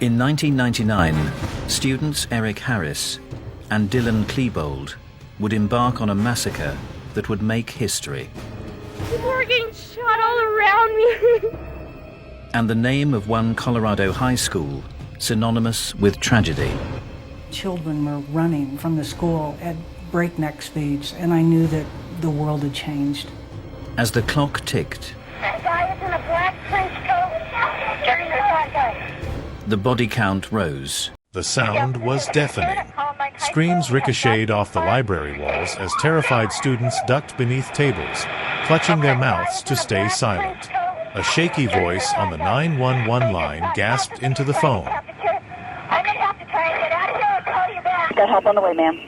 In 1999, students Eric Harris and Dylan Klebold would embark on a massacre that would make history. People were getting shot all around me. And the name of one Colorado high school synonymous with tragedy. Children were running from the school at breakneck speeds, and I knew that the world had changed. As the clock ticked, That guy is in a black trench coat, carrying a shotgun. the body count rose. The sound was deafening. Screams ricocheted off the library walls as terrified students ducked beneath tables, clutching their mouths to stay silent. A shaky voice on the 911 line gasped into the phone. I may have to try and get out of here and call you back. Got help on the way, ma'am.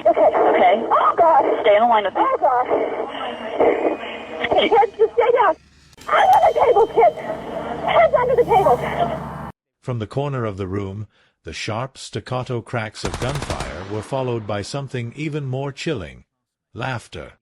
Okay. Oh, God. Stay on the line with me. Oh, God. Hey, kids, just stay down. Under the table, kids. Heads under the table. From the corner of the room, the sharp staccato cracks of gunfire were followed by something even more chilling: laughter.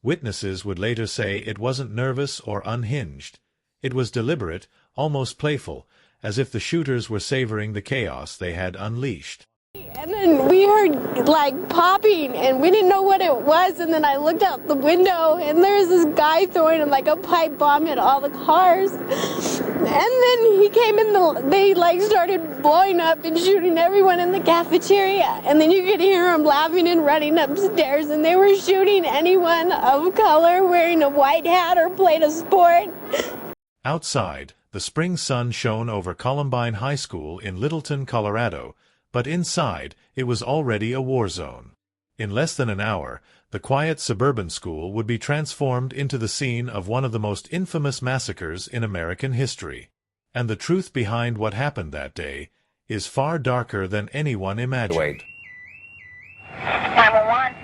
Witnesses would later say it wasn't nervous or unhinged. It was deliberate, almost playful, as if the shooters were savoring the chaos they had unleashed. And then we heard like popping and we didn't know what it was, and then I looked out the window and there's this guy throwing like a pipe bomb at all the cars. And then he came in, they like started blowing up and shooting everyone in the cafeteria, and then you could hear them laughing and running upstairs, and they were shooting anyone of color wearing a white hat or played a sport. Outside, the spring sun shone over Columbine High School in Littleton, Colorado, but inside it was already a war zone. In less than an hour, the quiet suburban school would be transformed into the scene of one of the most infamous massacres in American history. And the truth behind what happened that day is far darker than anyone imagined. Wait. 911.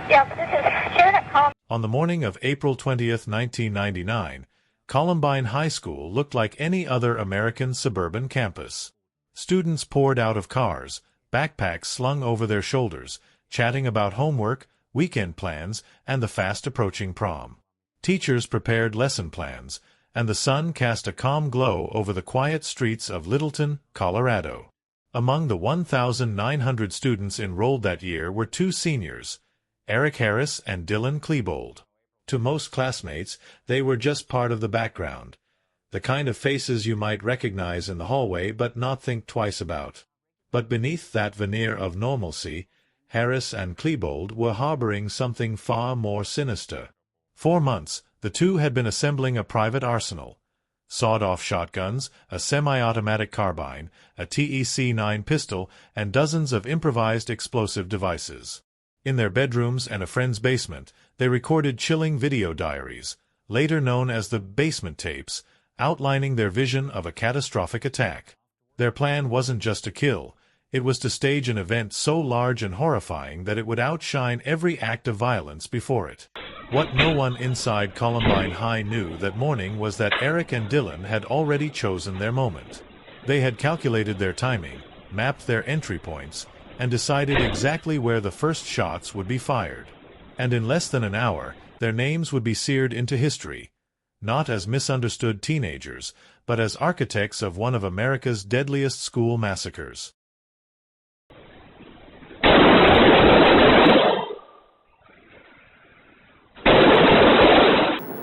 Yes, this is Sharon at On the morning of April 20th, 1999, Columbine High School looked like any other American suburban campus. Students poured out of cars, backpacks slung over their shoulders, chatting about homework, weekend plans, and the fast-approaching prom. Teachers prepared lesson plans, and the sun cast a calm glow over the quiet streets of Littleton, Colorado. Among the 1,900 students enrolled that year were two seniors, Eric Harris and Dylan Klebold. To most classmates, they were just part of the background, the kind of faces you might recognize in the hallway but not think twice about. But beneath that veneer of normalcy, Harris and Klebold were harboring something far more sinister. For months, the two had been assembling a private arsenal: sawed-off shotguns, a semi-automatic carbine, a TEC-9 pistol, and dozens of improvised explosive devices. In their bedrooms and a friend's basement, they recorded chilling video diaries, later known as the basement tapes, outlining their vision of a catastrophic attack. Their plan wasn't just to kill. It was to stage an event so large and horrifying that it would outshine every act of violence before it. What no one inside Columbine High knew that morning was that Eric and Dylan had already chosen their moment. They had calculated their timing, mapped their entry points, and decided exactly where the first shots would be fired. And in less than an hour, their names would be seared into history, not as misunderstood teenagers, but as architects of one of America's deadliest school massacres.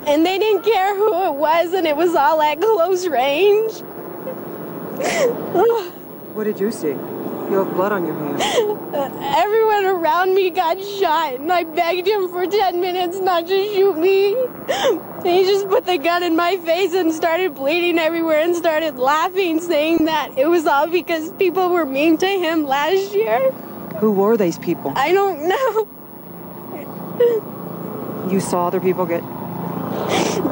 And they didn't care who it was, and it was all at close range. What did you see? You have blood on your hands. Everyone around me got shot, and I begged him for 10 minutes not to shoot me. And he just put the gun in my face and started bleeding everywhere and started laughing, saying that it was all because people were mean to him last year. Who were these people? I don't know. You saw other people get...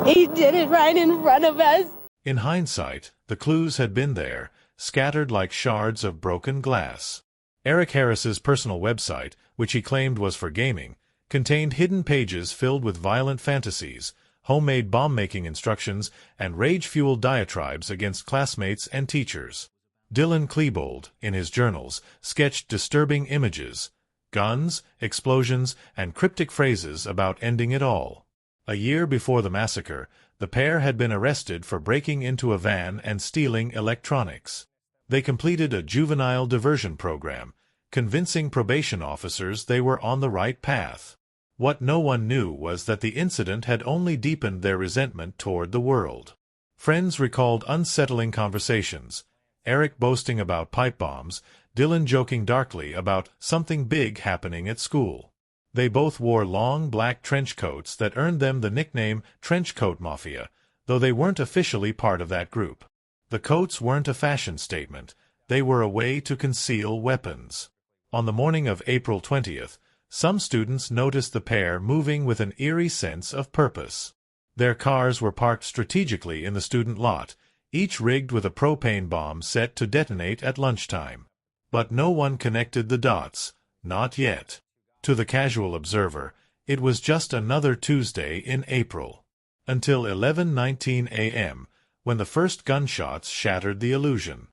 He did it right in front of us. In hindsight, the clues had been there, scattered like shards of broken glass. Eric Harris's personal website, which he claimed was for gaming, contained hidden pages filled with violent fantasies, homemade bomb-making instructions, and rage-fueled diatribes against classmates and teachers. Dylan Klebold, in his journals, sketched disturbing images, guns, explosions, and cryptic phrases about ending it all. A year before the massacre, the pair had been arrested for breaking into a van and stealing electronics. They completed a juvenile diversion program, convincing probation officers they were on the right path. What no one knew was that the incident had only deepened their resentment toward the world. Friends recalled unsettling conversations, Eric boasting about pipe bombs, Dylan joking darkly about something big happening at school. They both wore long black trench coats that earned them the nickname Trench Coat Mafia, though they weren't officially part of that group. The coats weren't a fashion statement, they were a way to conceal weapons. On the morning of April 20th, some students noticed the pair moving with an eerie sense of purpose. Their cars were parked strategically in the student lot, each rigged with a propane bomb set to detonate at lunchtime. But no one connected the dots, not yet. To the casual observer, it was just another Tuesday in April. Until 11:19 a.m., when the first gunshots shattered the illusion.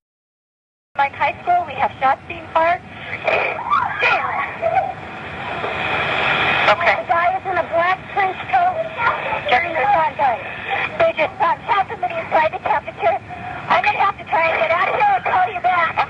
Columbine High School, we have shots being fired. Okay. The guy is in a black trench coat carrying a shotgun. They just shot somebody inside the cafeteria. I'm going to have to try and get out of here and call you back.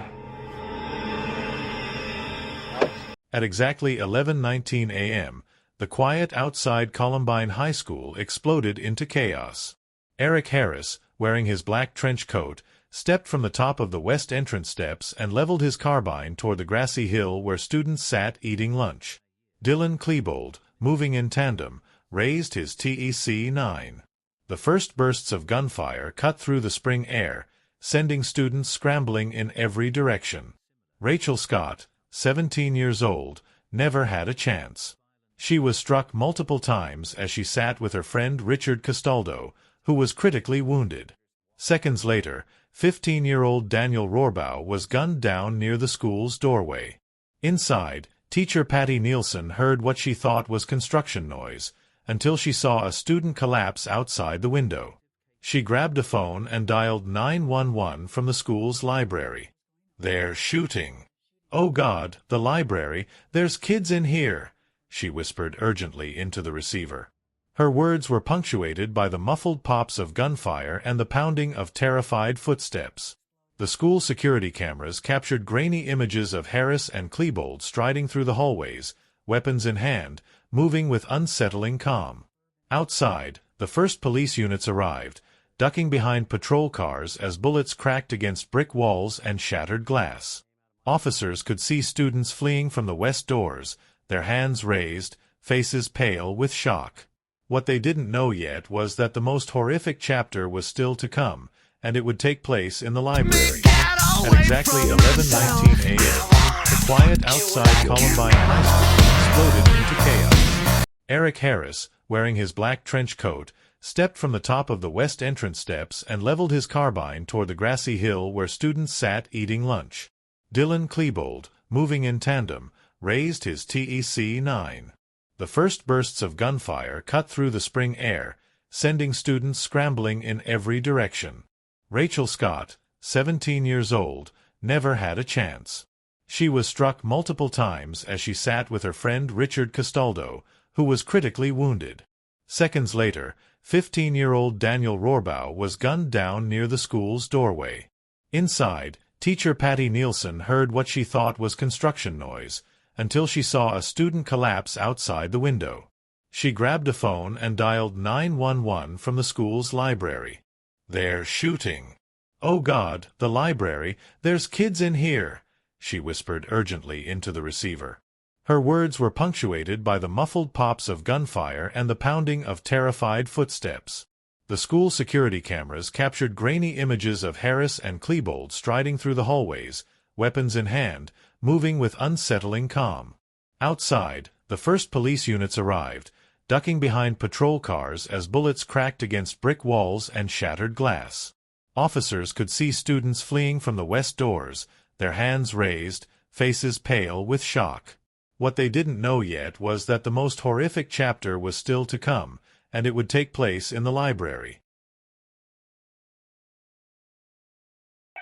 At exactly 11:19 a.m., the quiet outside Columbine High School exploded into chaos. Eric Harris, wearing his black trench coat, stepped from the top of the west entrance steps and leveled his carbine toward the grassy hill where students sat eating lunch. Dylan Klebold, moving in tandem, raised his TEC-9. The first bursts of gunfire cut through the spring air, sending students scrambling in every direction. Rachel Scott, 17 years old, never had a chance. She was struck multiple times as she sat with her friend Richard Castaldo, who was critically wounded. Seconds later, 15-year-old Daniel Rohrbaugh was gunned down near the school's doorway. Inside, teacher Patty Nielsen heard what she thought was construction noise, until she saw a student collapse outside the window. She grabbed a phone and dialed 911 from the school's library. "They're shooting." "Oh God, the library, there's kids in here," she whispered urgently into the receiver. Her words were punctuated by the muffled pops of gunfire and the pounding of terrified footsteps. The school security cameras captured grainy images of Harris and Klebold striding through the hallways, weapons in hand, moving with unsettling calm. Outside, the first police units arrived, ducking behind patrol cars as bullets cracked against brick walls and shattered glass. Officers could see students fleeing from the west doors, their hands raised, faces pale with shock. What they didn't know yet was that the most horrific chapter was still to come, and it would take place in the library. At exactly 11:19 a.m., the quiet outside Columbine High School exploded into chaos. Eric Harris, wearing his black trench coat, stepped from the top of the west entrance steps and leveled his carbine toward the grassy hill where students sat eating lunch. Dylan Klebold, moving in tandem, raised his TEC-9. The first bursts of gunfire cut through the spring air, sending students scrambling in every direction. Rachel Scott, 17 years old, never had a chance. She was struck multiple times as she sat with her friend Richard Castaldo, who was critically wounded. Seconds later, 15-year-old Daniel Rohrbaugh was gunned down near the school's doorway. Inside, teacher Patty Nielsen heard what she thought was construction noise, until she saw a student collapse outside the window. She grabbed a phone and dialed 911 from the school's library. "They're shooting." "Oh God, the library, there's kids in here," she whispered urgently into the receiver. Her words were punctuated by the muffled pops of gunfire and the pounding of terrified footsteps. The school security cameras captured grainy images of Harris and Klebold striding through the hallways, weapons in hand, moving with unsettling calm. Outside, the first police units arrived, ducking behind patrol cars as bullets cracked against brick walls and shattered glass. Officers could see students fleeing from the west doors, their hands raised, faces pale with shock. What they didn't know yet was that the most horrific chapter was still to come, and it would take place in the library.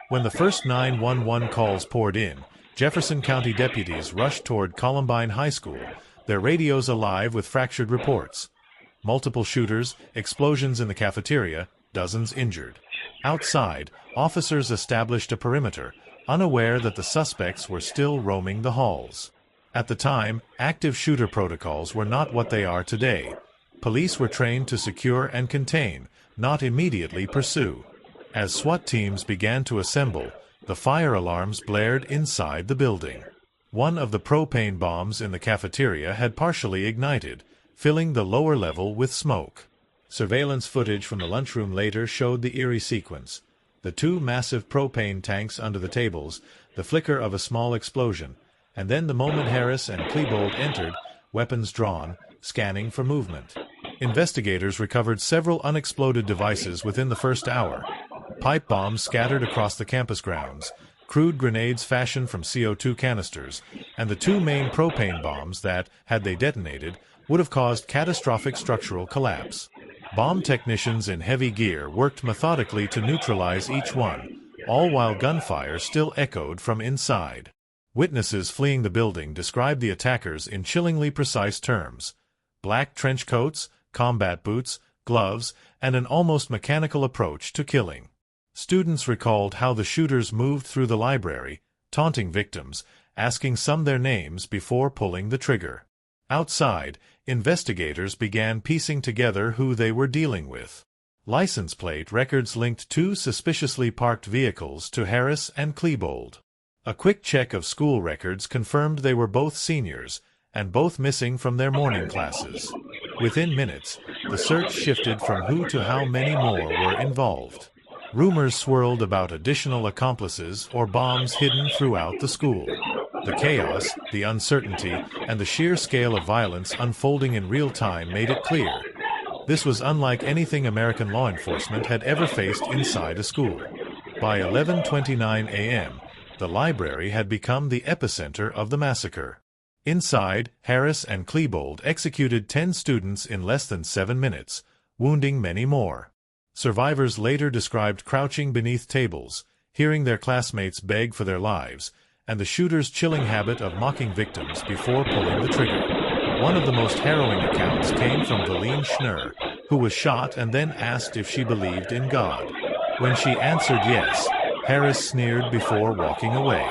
When the first 911 calls poured in, Jefferson County deputies rushed toward Columbine High School, their radios alive with fractured reports. Multiple shooters, explosions in the cafeteria, dozens injured. Outside, officers established a perimeter, unaware that the suspects were still roaming the halls. At the time, active shooter protocols were not what they are today. Police were trained to secure and contain, not immediately pursue. As SWAT teams began to assemble, the fire alarms blared inside the building. One of the propane bombs in the cafeteria had partially ignited, filling the lower level with smoke. Surveillance footage from the lunchroom later showed the eerie sequence: the two massive propane tanks under the tables, the flicker of a small explosion, and then the moment Harris and Klebold entered, weapons drawn, scanning for movement. Investigators recovered several unexploded devices within the first hour. Pipe bombs scattered across the campus grounds, crude grenades fashioned from CO2 canisters, and the two main propane bombs that, had they detonated, would have caused catastrophic structural collapse. Bomb technicians in heavy gear worked methodically to neutralize each one, all while gunfire still echoed from inside. Witnesses fleeing the building described the attackers in chillingly precise terms: black trench coats, combat boots, gloves, and an almost mechanical approach to killing. Students recalled how the shooters moved through the library, taunting victims, asking some their names before pulling the trigger. Outside, investigators began piecing together who they were dealing with. License plate records linked two suspiciously parked vehicles to Harris and Klebold. A quick check of school records confirmed they were both seniors, and both missing from their morning classes. Within minutes, the search shifted from who to how many more were involved. Rumors swirled about additional accomplices or bombs hidden throughout the school. The chaos, the uncertainty, and the sheer scale of violence unfolding in real time made it clear: this was unlike anything American law enforcement had ever faced inside a school. By 11:29 a.m., the library had become the epicenter of the massacre. Inside, Harris and Klebold executed 10 students in less than 7 minutes, wounding many more. Survivors later described crouching beneath tables, hearing their classmates beg for their lives, and the shooter's chilling habit of mocking victims before pulling the trigger. One of the most harrowing accounts came from Valine Schnurr, who was shot and then asked if she believed in God. When she answered yes, Harris sneered before walking away.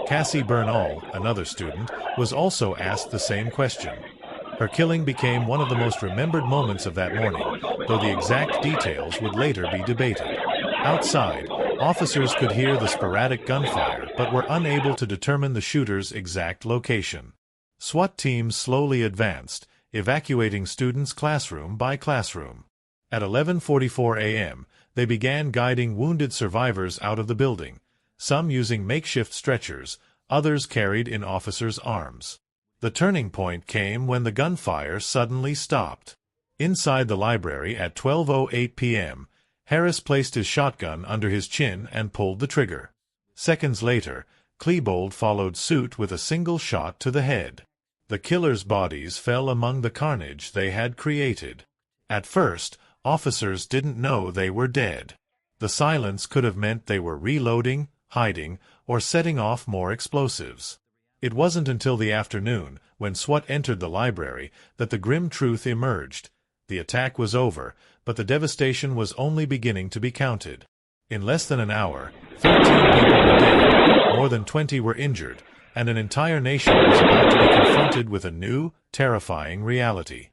Cassie Bernal, another student, was also asked the same question. Her killing became one of the most remembered moments of that morning, though the exact details would later be debated. Outside, officers could hear the sporadic gunfire but were unable to determine the shooter's exact location. SWAT teams slowly advanced, evacuating students classroom by classroom. At 11:44 a.m., they began guiding wounded survivors out of the building, some using makeshift stretchers, others carried in officers' arms. The turning point came when the gunfire suddenly stopped. Inside the library at 12:08 p.m., Harris placed his shotgun under his chin and pulled the trigger. Seconds later, Klebold followed suit with a single shot to the head. The killers' bodies fell among the carnage they had created. At first, officers didn't know they were dead. The silence could have meant they were reloading, hiding, or setting off more explosives. It wasn't until the afternoon, when SWAT entered the library, that the grim truth emerged. The attack was over, but the devastation was only beginning to be counted. In less than an hour, 13 people were dead, more than 20 were injured, and an entire nation was about to be confronted with a new, terrifying reality.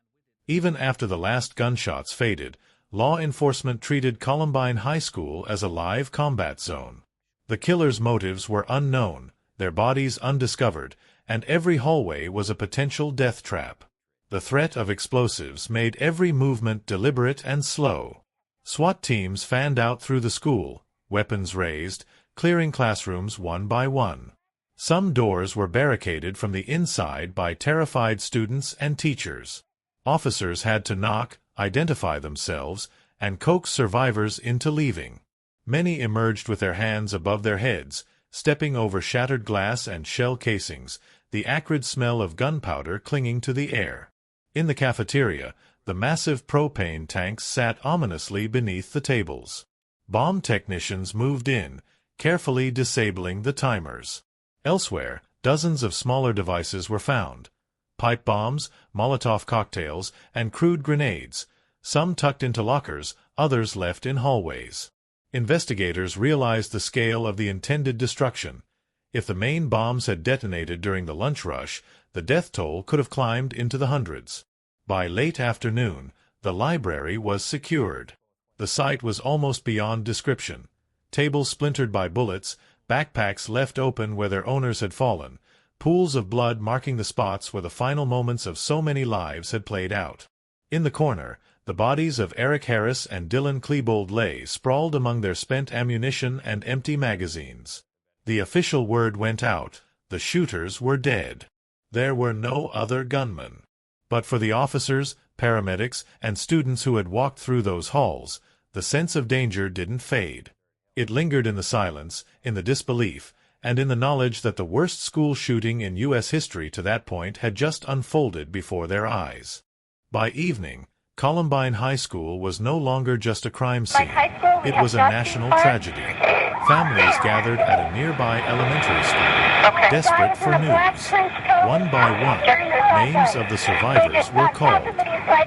Even after the last gunshots faded, law enforcement treated Columbine High School as a live combat zone. The killers' motives were unknown, their bodies undiscovered, and every hallway was a potential death trap. The threat of explosives made every movement deliberate and slow. SWAT teams fanned out through the school, weapons raised, clearing classrooms one by one. Some doors were barricaded from the inside by terrified students and teachers. Officers had to knock, identify themselves, and coax survivors into leaving. Many emerged with their hands above their heads, stepping over shattered glass and shell casings, the acrid smell of gunpowder clinging to the air. In the cafeteria, the massive propane tanks sat ominously beneath the tables. Bomb technicians moved in, carefully disabling the timers. Elsewhere, dozens of smaller devices were found: pipe bombs, Molotov cocktails, and crude grenades, some tucked into lockers, others left in hallways. Investigators realized the scale of the intended destruction. If the main bombs had detonated during the lunch rush, the death toll could have climbed into the hundreds. By late afternoon, the library was secured. The site was almost beyond description. Tables splintered by bullets, backpacks left open where their owners had fallen, pools of blood marking the spots where the final moments of so many lives had played out. In the corner, the bodies of Eric Harris and Dylan Klebold lay sprawled among their spent ammunition and empty magazines. The official word went out: the shooters were dead. There were no other gunmen. But for the officers, paramedics, and students who had walked through those halls, the sense of danger didn't fade. It lingered in the silence, in the disbelief, and in the knowledge that the worst school shooting in U.S. history to that point had just unfolded before their eyes. By evening, Columbine High School was no longer just a crime scene. It was a national tragedy. Families gathered at a nearby elementary school, desperate for news. One by one, names of the survivors were called.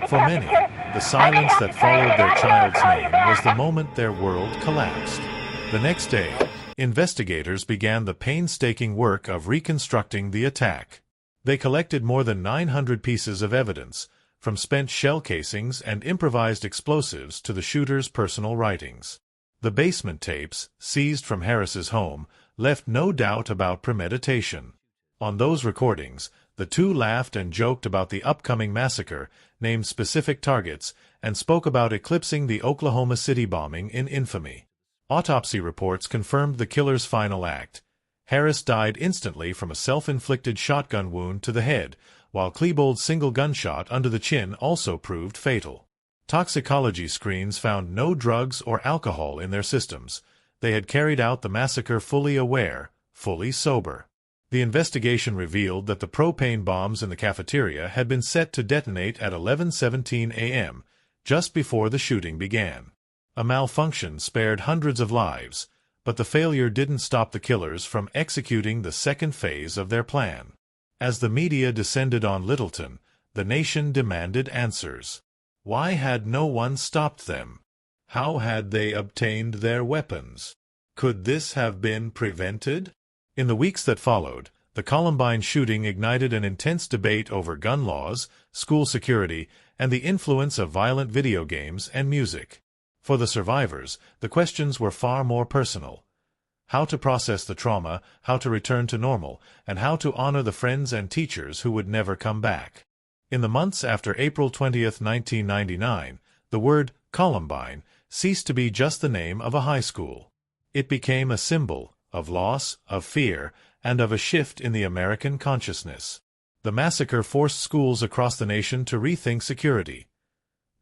For many, the silence that followed their child's name was the moment their world collapsed. The next day, investigators began the painstaking work of reconstructing the attack. They collected more than 900 pieces of evidence, from spent shell casings and improvised explosives to the shooter's personal writings. The basement tapes, seized from Harris's home, left no doubt about premeditation. On those recordings, the two laughed and joked about the upcoming massacre, named specific targets, and spoke about eclipsing the Oklahoma City bombing in infamy. Autopsy reports confirmed the killer's final act. Harris died instantly from a self-inflicted shotgun wound to the head, while Klebold's single gunshot under the chin also proved fatal. Toxicology screens found no drugs or alcohol in their systems. They had carried out the massacre fully aware, fully sober. The investigation revealed that the propane bombs in the cafeteria had been set to detonate at 11:17 a.m., just before the shooting began. A malfunction spared hundreds of lives, but the failure didn't stop the killers from executing the second phase of their plan. As the media descended on Littleton, the nation demanded answers. Why had no one stopped them? How had they obtained their weapons? Could this have been prevented? In the weeks that followed, the Columbine shooting ignited an intense debate over gun laws, school security, and the influence of violent video games and music. For the survivors, the questions were far more personal. How to process the trauma, how to return to normal, and how to honor the friends and teachers who would never come back. In the months after April 20, 1999, the word Columbine ceased to be just the name of a high school. It became a symbol of loss, of fear, and of a shift in the American consciousness. The massacre forced schools across the nation to rethink security.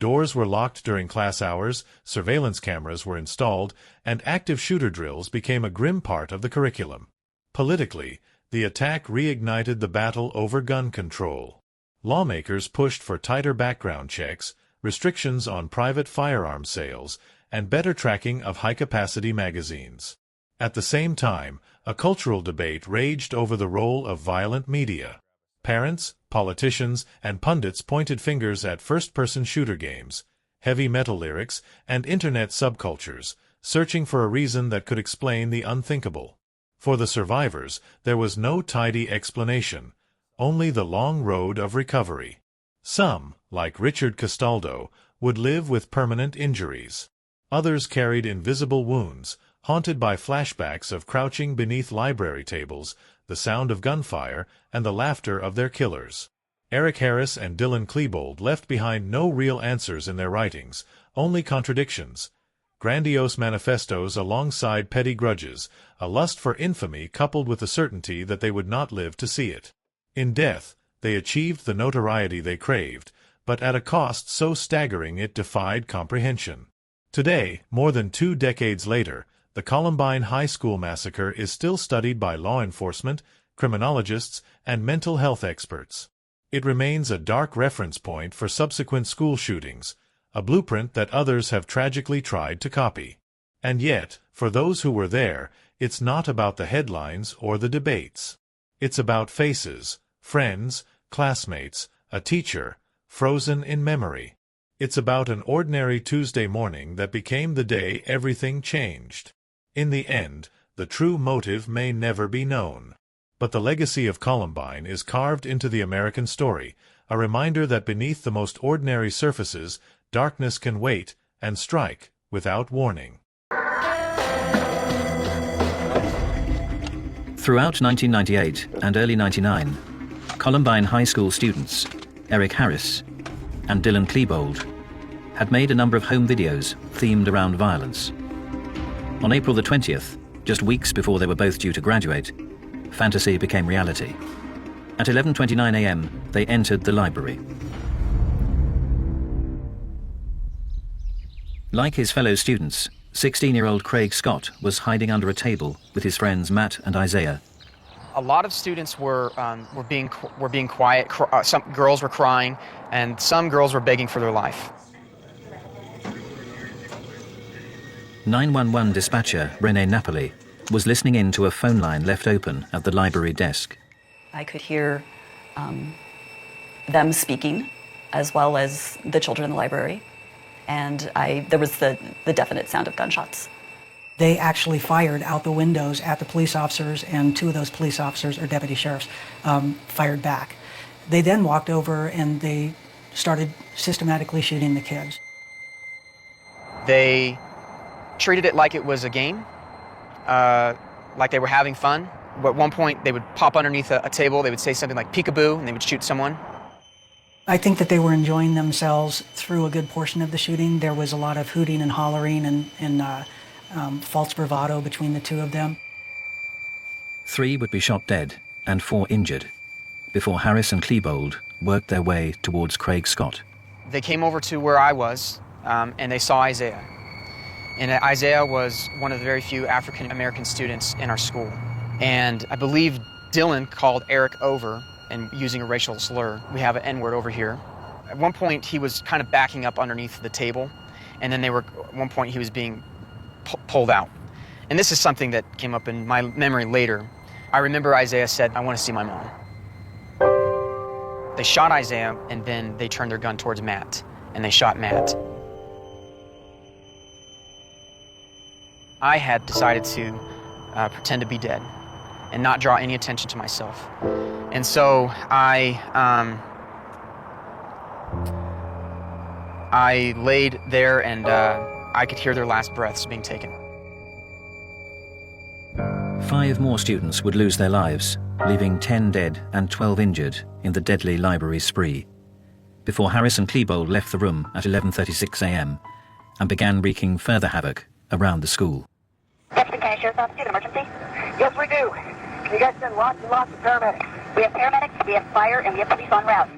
Doors were locked during class hours, surveillance cameras were installed, and active shooter drills became a grim part of the curriculum. Politically, the attack reignited the battle over gun control. Lawmakers pushed for tighter background checks, restrictions on private firearm sales, and better tracking of high-capacity magazines. At the same time, a cultural debate raged over the role of violent media. Parents, politicians, and pundits pointed fingers at first-person shooter games, heavy metal lyrics, and internet subcultures, searching for a reason that could explain the unthinkable. For the survivors, there was no tidy explanation, only the long road of recovery. Some, like Richard Castaldo, would live with permanent injuries. Others carried invisible wounds, haunted by flashbacks of crouching beneath library tables, the sound of gunfire, and the laughter of their killers. Eric Harris and Dylan Klebold left behind no real answers in their writings, only contradictions. Grandiose manifestos alongside petty grudges, a lust for infamy coupled with the certainty that they would not live to see it. In death, they achieved the notoriety they craved, but at a cost so staggering it defied comprehension. Today, more than 2 decades later, the Columbine High School massacre is still studied by law enforcement, criminologists, and mental health experts. It remains a dark reference point for subsequent school shootings, a blueprint that others have tragically tried to copy. And yet, for those who were there, it's not about the headlines or the debates. It's about faces, friends, classmates, a teacher, frozen in memory. It's about an ordinary Tuesday morning that became the day everything changed. In the end, the true motive may never be known. But the legacy of Columbine is carved into the American story, a reminder that beneath the most ordinary surfaces, darkness can wait and strike without warning. Throughout 1998 and early 99, Columbine High School students, Eric Harris and Dylan Klebold, had made a number of home videos themed around violence. On April the 20th, just weeks before they were both due to graduate, fantasy became reality. At 11:29 a.m., they entered the library. Like his fellow students, 16-year-old Craig Scott was hiding under a table with his friends Matt and Isaiah. A lot of students were being quiet. Some girls were crying, and some girls were begging for their life. 911 dispatcher Renee Napoli was listening in to a phone line left open at the library desk. I could hear them speaking, as well as the children in the library, and there was the definite sound of gunshots. They actually fired out the windows at the police officers, and two of those police officers, or deputy sheriffs, fired back. They then walked over and they started systematically shooting the kids. They treated it like it was a game, like they were having fun. At one point, they would pop underneath a table, they would say something like peekaboo, and they would shoot someone. I think that they were enjoying themselves through a good portion of the shooting. There was a lot of hooting and hollering and false bravado between the two of them. 3 would be shot dead and 4 injured before Harris and Klebold worked their way towards Craig Scott. They came over to where I was, and they saw Isaiah. And Isaiah was one of the very few African-American students in our school. And I believe Dylan called Eric over and using a racial slur. We have an N-word over here. At one point, he was kind of backing up underneath the table, and then at one point, he was being pulled out. And this is something that came up in my memory later. I remember Isaiah said, "I want to see my mom." They shot Isaiah, and then they turned their gun towards Matt, and they shot Matt. I had decided to pretend to be dead and not draw any attention to myself. And so I laid there, and I could hear their last breaths being taken. 5 more students would lose their lives, leaving 10 dead and 12 injured in the deadly library spree, before Harris and Klebold left the room at 11:36 a.m. and began wreaking further havoc around the school. Littleton County Sheriff's Office, do you have an emergency? Yes, we do. You guys send lots and lots of paramedics. We have paramedics, we have fire, and we have police en route.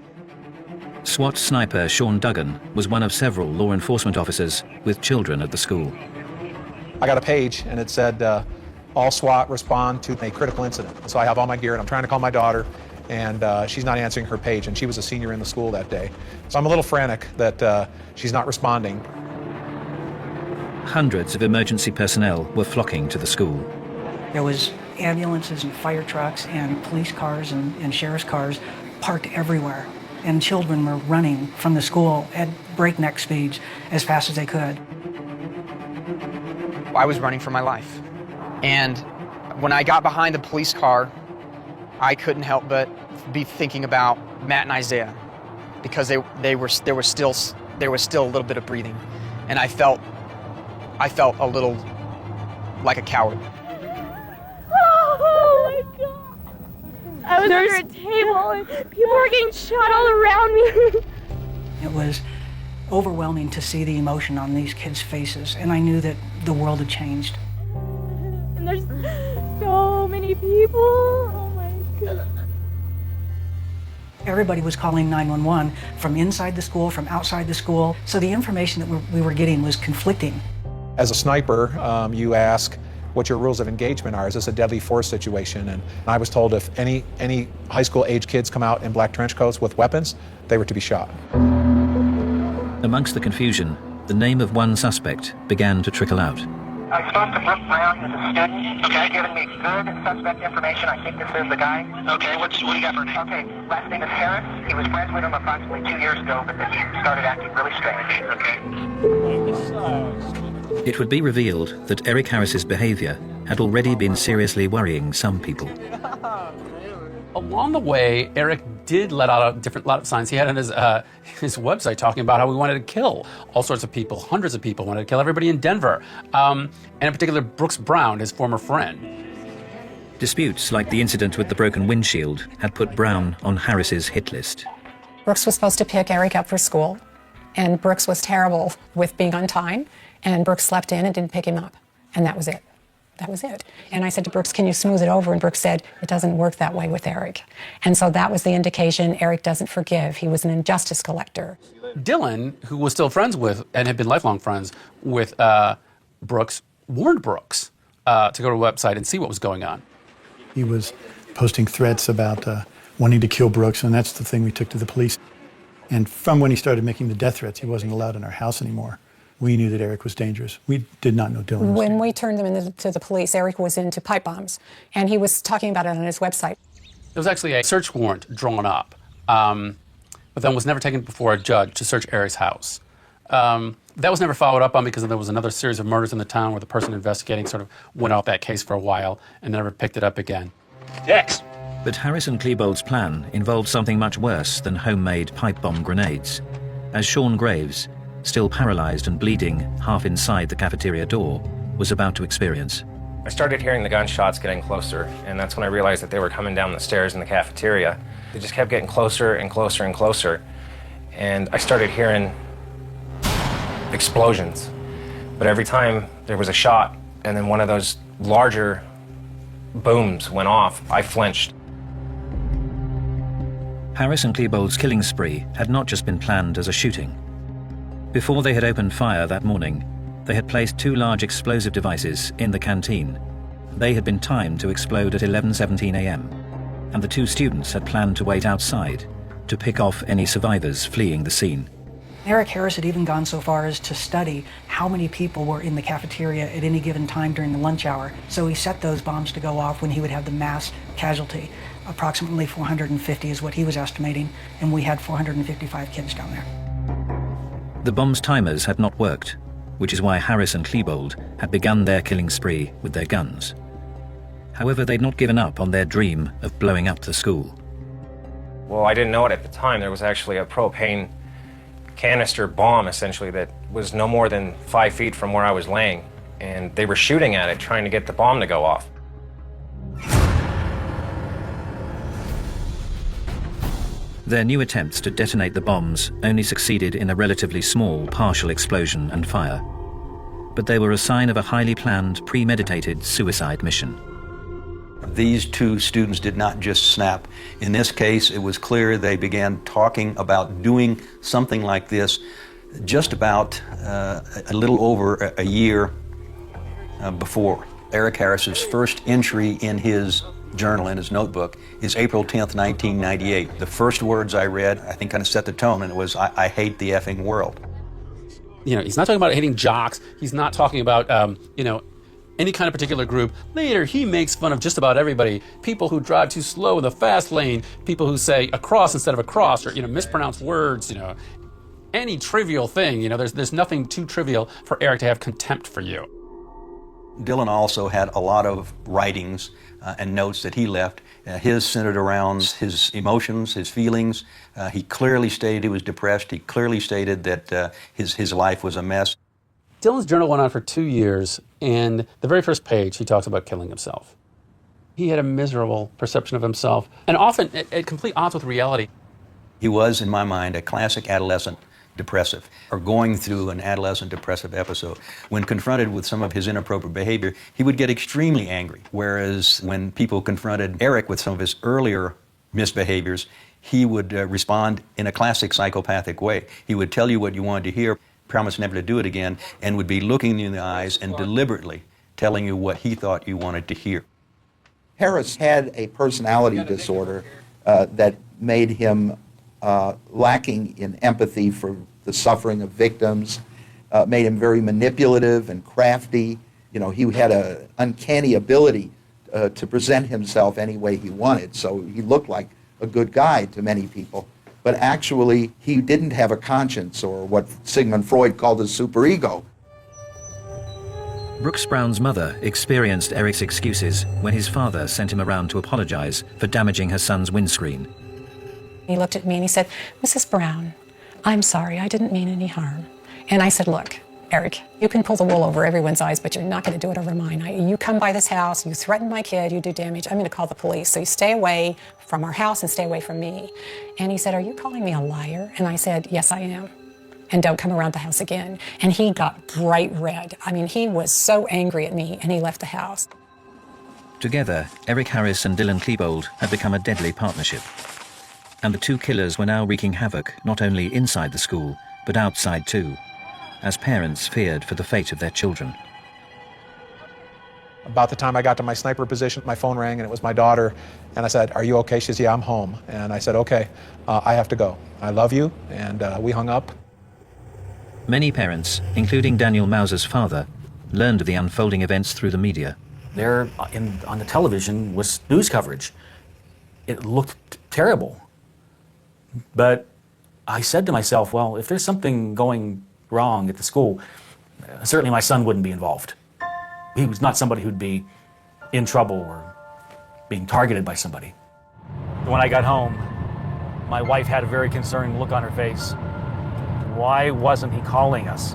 SWAT sniper Sean Duggan was one of several law enforcement officers with children at the school. I got a page, and it said, all SWAT respond to a critical incident. So I have all my gear, and I'm trying to call my daughter, and she's not answering her page, and she was a senior in the school that day. So I'm a little frantic that she's not responding. Hundreds of emergency personnel were flocking to the school. There was ambulances and fire trucks and police cars and sheriff's cars parked everywhere. And children were running from the school at breakneck speeds as fast as they could. I was running for my life. And when I got behind the police car, I couldn't help but be thinking about Matt and Isaiah, because there was still a little bit of breathing. And I felt a little like a coward. Oh my God. I was under a table and people were getting shot all around me. It was overwhelming to see the emotion on these kids' faces, and I knew that the world had changed. And there's so many people. Oh my God. Everybody was calling 911 from inside the school, from outside the school, so the information that we were getting was conflicting. As a sniper, you ask what your rules of engagement are. Is this a deadly force situation? And I was told if any high school age kids come out in black trench coats with weapons, they were to be shot. Amongst the confusion, the name of one suspect began to trickle out. I spoke to Brooke Brown, who's a student. Okay. He's given me good suspect information. I think this is the guy. Okay, what do you got for a name? Okay, last name is Harris. He was friends with him approximately 2 years ago, but then he started acting really strange. Okay. It would be revealed that Eric Harris's behavior had already been seriously worrying some people. Along the way, Eric did let out a lot of signs. He had on his website talking about how he wanted to kill all sorts of people, hundreds of people, wanted to kill everybody in Denver, and in particular Brooks Brown, his former friend. Disputes like the incident with the broken windshield had put Brown on Harris's hit list. Brooks was supposed to pick Eric up for school, and Brooks was terrible with being on time, and Brooks slept in and didn't pick him up, and that was it. That was it. And I said to Brooks, can you smooth it over? And Brooks said, it doesn't work that way with Eric. And so that was the indication Eric doesn't forgive. He was an injustice collector. Dylan, who was still friends with, and had been lifelong friends with Brooks, warned Brooks to go to the website and see what was going on. He was posting threats about wanting to kill Brooks, and that's the thing we took to the police. And from when he started making the death threats, he wasn't allowed in our house anymore. We knew that Eric was dangerous. We did not know Dylan was When dangerous. we turned him into the police, Eric was into pipe bombs, and he was talking about it on his website. There was actually a search warrant drawn up, but then was never taken before a judge to search Eric's house. That was never followed up on because there was another series of murders in the town where the person investigating sort of went off that case for a while and never picked it up again. Next. But Harris and Klebold's plan involved something much worse than homemade pipe bomb grenades, as Sean Graves, still paralyzed and bleeding half inside the cafeteria door, was about to experience. I started hearing the gunshots getting closer, and that's when I realized that they were coming down the stairs in the cafeteria. They just kept getting closer and closer and closer, and I started hearing explosions. But every time there was a shot, and then one of those larger booms went off, I flinched. Harris and Klebold's killing spree had not just been planned as a shooting. Before they had opened fire that morning, they had placed 2 large explosive devices in the canteen. They had been timed to explode at 11:17 a.m., and the 2 students had planned to wait outside to pick off any survivors fleeing the scene. Eric Harris had even gone so far as to study how many people were in the cafeteria at any given time during the lunch hour. So he set those bombs to go off when he would have the mass casualty. Approximately 450 is what he was estimating, and we had 455 kids down there. The bomb's timers had not worked, which is why Harris and Klebold had begun their killing spree with their guns. However, they'd not given up on their dream of blowing up the school. Well, I didn't know it at the time. There was actually a propane canister bomb, essentially, that was no more than 5 feet from where I was laying, and they were shooting at it, trying to get the bomb to go off. Their new attempts to detonate the bombs only succeeded in a relatively small partial explosion and fire. But they were a sign of a highly planned, premeditated suicide mission. These 2 students did not just snap. In this case, it was clear they began talking about doing something like this just about a little over a year before. Eric Harris's first entry in his journal, in his notebook, is April 10th, 1998. The first words I read, I think, kind of set the tone, and it was, I hate the effing world. You know, he's not talking about hating jocks. He's not talking about, any kind of particular group. Later, he makes fun of just about everybody. People who drive too slow in the fast lane, people who say across instead of across, or, mispronounce words, any trivial thing. There's nothing too trivial for Eric to have contempt for you. Dylan also had a lot of writings and notes that he left. His centered around his emotions, his feelings. He clearly stated he was depressed. He clearly stated that his life was a mess. Dylan's journal went on for 2 years, and the very first page, he talks about killing himself. He had a miserable perception of himself, and often at complete odds with reality. He was, in my mind, a classic adolescent depressive, or going through an adolescent depressive episode. When confronted with some of his inappropriate behavior, he would get extremely angry, whereas when people confronted Eric with some of his earlier misbehaviors, he would respond in a classic psychopathic way. He would tell you what you wanted to hear, promise never to do it again, and would be looking you in the eyes and deliberately telling you what he thought you wanted to hear. Harris had a personality disorder that made him lacking in empathy for the suffering of victims, made him very manipulative and crafty, You know, he had an uncanny ability to present himself any way he wanted, so he looked like a good guy to many people. But actually, he didn't have a conscience, or what Sigmund Freud called a superego. Brooks Brown's mother experienced Eric's excuses when his father sent him around to apologize for damaging her son's windscreen. He looked at me and he said, "Mrs. Brown, I'm sorry, I didn't mean any harm." And I said, "Look, Eric, you can pull the wool over everyone's eyes, but you're not going to do it over mine. You come by this house, you threaten my kid, you do damage, I'm going to call the police. So you stay away from our house and stay away from me." And he said, "Are you calling me a liar?" And I said, "Yes, I am. And don't come around the house again." And he got bright red. I mean, he was so angry at me, and he left the house. Together, Eric Harris and Dylan Klebold had become a deadly partnership. And the two killers were now wreaking havoc not only inside the school, but outside too, as parents feared for the fate of their children. About the time I got to my sniper position, my phone rang and it was my daughter. And I said, "Are you okay?" She says, "Yeah, I'm home." And I said, "Okay, I have to go. I love you." And we hung up. Many parents, including Daniel Mauser's father, learned of the unfolding events through the media. There on the television was news coverage. It looked terrible. But I said to myself, well, if there's something going wrong at the school, certainly my son wouldn't be involved. He was not somebody who'd be in trouble or being targeted by somebody. When I got home, my wife had a very concerned look on her face. Why wasn't he calling us?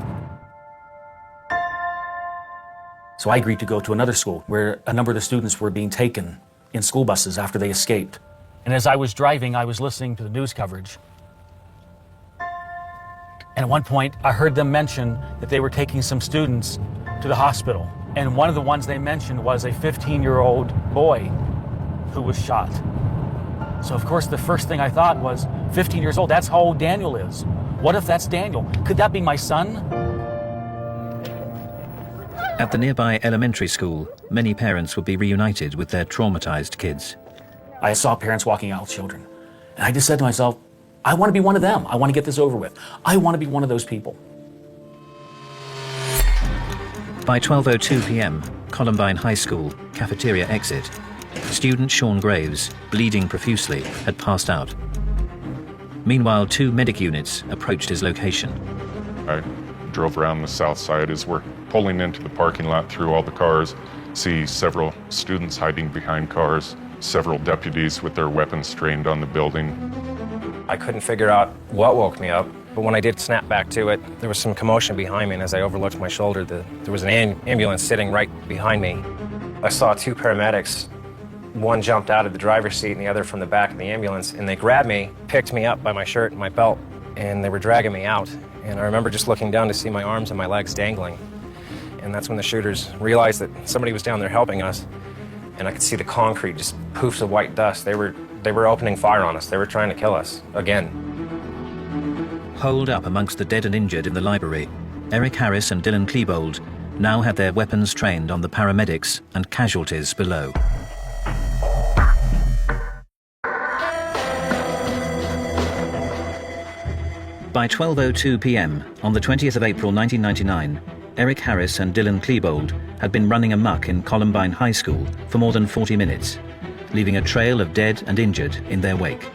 So I agreed to go to another school where a number of the students were being taken in school buses after they escaped. And as I was driving, I was listening to the news coverage. And at one point, I heard them mention that they were taking some students to the hospital. And one of the ones they mentioned was a 15-year-old boy who was shot. So of course, the first thing I thought was, 15 years old, that's how old Daniel is. What if that's Daniel? Could that be my son? At the nearby elementary school, many parents would be reunited with their traumatized kids. I saw parents walking out with children. And I just said to myself, I want to be one of them. I want to get this over with. I want to be one of those people. By 12:02 p.m., Columbine High School, cafeteria exit, student Sean Graves, bleeding profusely, had passed out. Meanwhile, 2 medic units approached his location. I drove around the south side as we're pulling into the parking lot through all the cars, see several students hiding behind cars, several deputies with their weapons trained on the building. I couldn't figure out what woke me up, but when I did snap back to it, there was some commotion behind me, and as I overlooked my shoulder, there was an ambulance sitting right behind me. I saw 2 paramedics. One jumped out of the driver's seat and the other from the back of the ambulance, and they grabbed me, picked me up by my shirt and my belt, and they were dragging me out. And I remember just looking down to see my arms and my legs dangling. And that's when the shooters realized that somebody was down there helping us, and I could see the concrete, just poofs of white dust. They were opening fire on us. They were trying to kill us again. Holed up amongst the dead and injured in the library, Eric Harris and Dylan Klebold now had their weapons trained on the paramedics and casualties below. By 12:02 p.m. on the 20th of April 1999, Eric Harris and Dylan Klebold had been running amok in Columbine High School for more than 40 minutes, leaving a trail of dead and injured in their wake.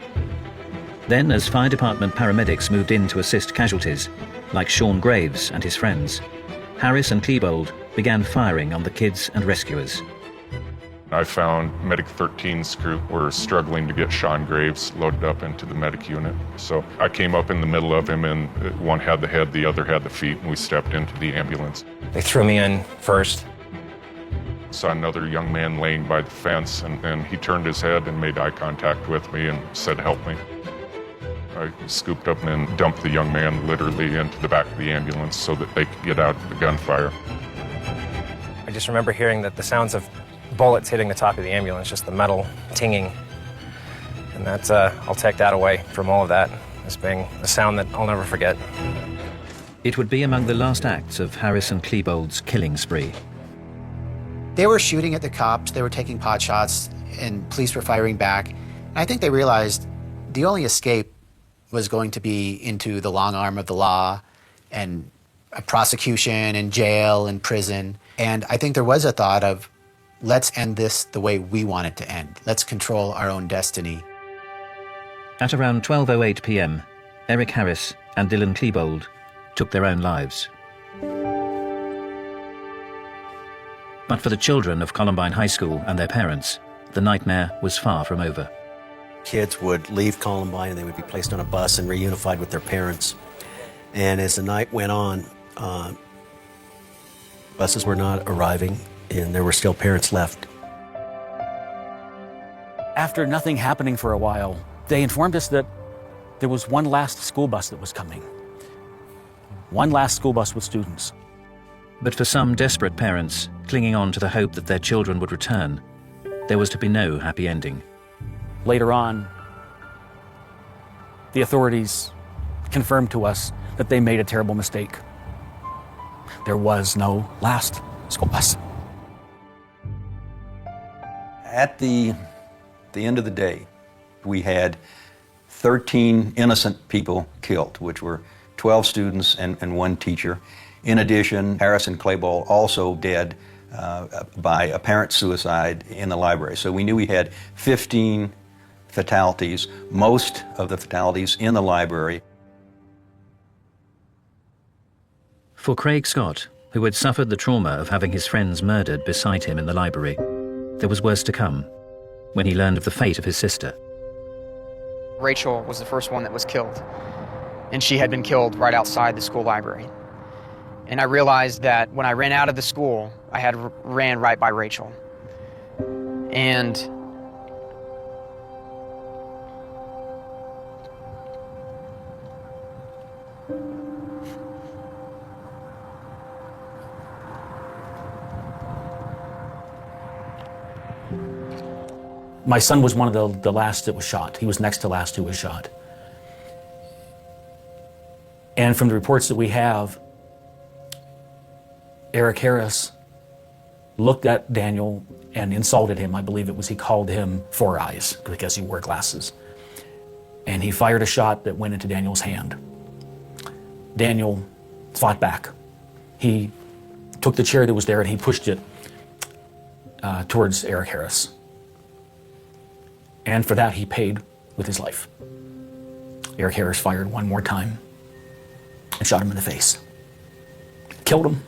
Then, as fire department paramedics moved in to assist casualties, like Sean Graves and his friends, Harris and Klebold began firing on the kids and rescuers. I found Medic 13's crew were struggling to get Sean Graves loaded up into the medic unit. So I came up in the middle of him, and one had the head, the other had the feet, and we stepped into the ambulance. They threw me in first. Saw another young man laying by the fence, and he turned his head and made eye contact with me and said, "Help me." I scooped up and dumped the young man literally into the back of the ambulance so that they could get out of the gunfire. I just remember hearing the sounds of bullets hitting the top of the ambulance, just the metal tinging. And that's, I'll take that away from all of that as being a sound that I'll never forget. It would be among the last acts of Harris and Klebold's killing spree. They were shooting at the cops, they were taking pot shots, and police were firing back. And I think they realized the only escape was going to be into the long arm of the law and a prosecution and jail and prison. And I think there was a thought of, let's end this the way we want it to end. Let's control our own destiny. At around 12:08 p.m., Eric Harris and Dylan Klebold took their own lives. But for the children of Columbine High School and their parents, the nightmare was far from over. Kids would leave Columbine and they would be placed on a bus and reunified with their parents. And as the night went on, buses were not arriving and there were still parents left. After nothing happening for a while, they informed us that there was one last school bus that was coming. One last school bus with students. But for some desperate parents, clinging on to the hope that their children would return, there was to be no happy ending. Later on, the authorities confirmed to us that they made a terrible mistake. There was no last school bus. At the end of the day, we had 13 innocent people killed, which were 12 students and one teacher. In addition, Harris and Klebold also dead by apparent suicide in the library. So we knew we had 15 fatalities, most of the fatalities in the library. For Craig Scott, who had suffered the trauma of having his friends murdered beside him in the library, there was worse to come when he learned of the fate of his sister. Rachel was the first one that was killed, and she had been killed right outside the school library. And I realized that when I ran out of the school, I had ran right by Rachel. And my son was one of the last that was shot. He was next to last who was shot. And from the reports that we have, Eric Harris looked at Daniel and insulted him. I believe it was he called him Four Eyes because he wore glasses. And he fired a shot that went into Daniel's hand. Daniel fought back. He took the chair that was there and he pushed it towards Eric Harris. And for that, he paid with his life. Eric Harris fired one more time and shot him in the face. Killed him.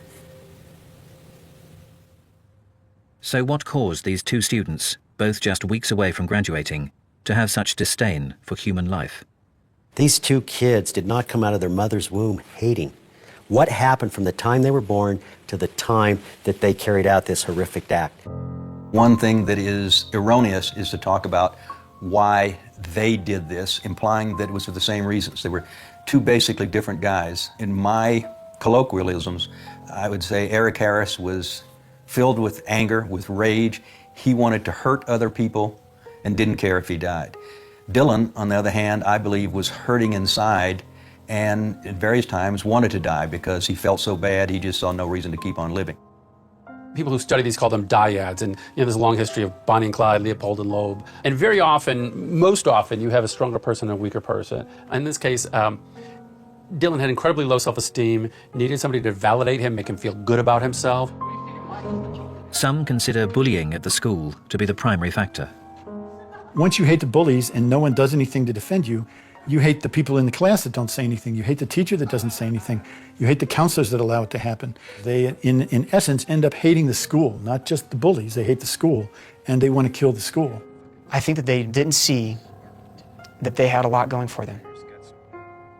So what caused these two students, both just weeks away from graduating, to have such disdain for human life? These two kids did not come out of their mother's womb hating. What happened from the time they were born to the time that they carried out this horrific act? One thing that is erroneous is to talk about why they did this, implying that it was for the same reasons. They were two basically different guys. In my colloquialisms, I would say Eric Harris was filled with anger, with rage. He wanted to hurt other people and didn't care if he died. Dylan, on the other hand, I believe was hurting inside and at various times wanted to die because he felt so bad he just saw no reason to keep on living. People who study these call them dyads, and there's a long history of Bonnie and Clyde, Leopold and Loeb. And very often, most often, you have a stronger person and a weaker person. In this case, Dylan had incredibly low self-esteem, needed somebody to validate him, make him feel good about himself. Some consider bullying at the school to be the primary factor. Once you hate the bullies and no one does anything to defend you, you hate the people in the class that don't say anything. You hate the teacher that doesn't say anything. You hate the counselors that allow it to happen. They, in essence, end up hating the school, not just the bullies. They hate the school, and they want to kill the school. I think that they didn't see that they had a lot going for them.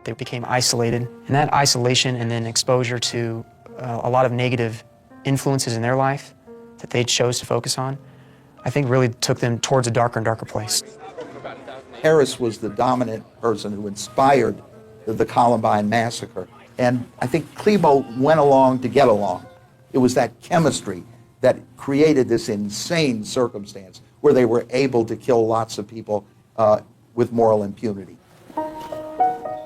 They became isolated, and that isolation and then exposure to a lot of negative influences in their life that they chose to focus on, I think really took them towards a darker and darker place. Harris was the dominant person who inspired the Columbine Massacre. And I think Klebold went along to get along. It was that chemistry that created this insane circumstance where they were able to kill lots of people with moral impunity.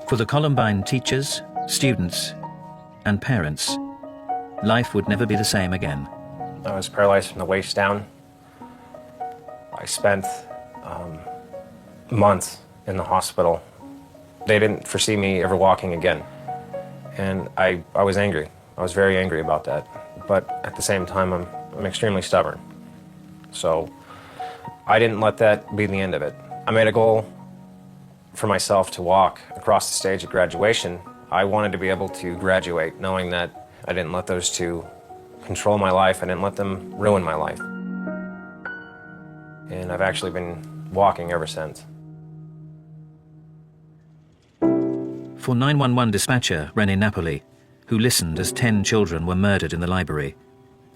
For the Columbine teachers, students, and parents, life would never be the same again. I was paralyzed from the waist down. I spent months in the hospital. They didn't foresee me ever walking again. And I was angry. I was very angry about that. But at the same time, I'm extremely stubborn. So I didn't let that be the end of it. I made a goal for myself to walk across the stage at graduation. I wanted to be able to graduate knowing that I didn't let those two control my life. I didn't let them ruin my life. And I've actually been walking ever since. For 911 dispatcher René Napoli, who listened as 10 children were murdered in the library,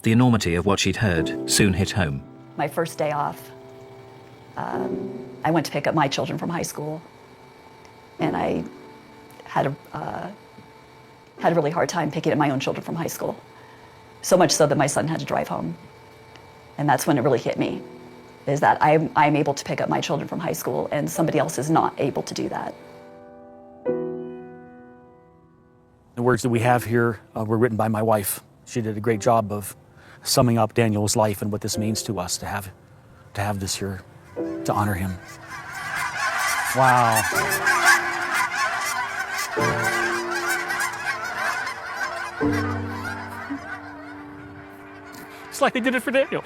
the enormity of what she'd heard soon hit home. My first day off, I went to pick up my children from high school, and I had a really hard time picking up my own children from high school. So much so that my son had to drive home. And that's when it really hit me, is that I'm able to pick up my children from high school and somebody else is not able to do that. The words that we have here were written by my wife. She did a great job of summing up Daniel's life and what this means to us to have this here, to honor him. Wow. It's like they did it for Daniel.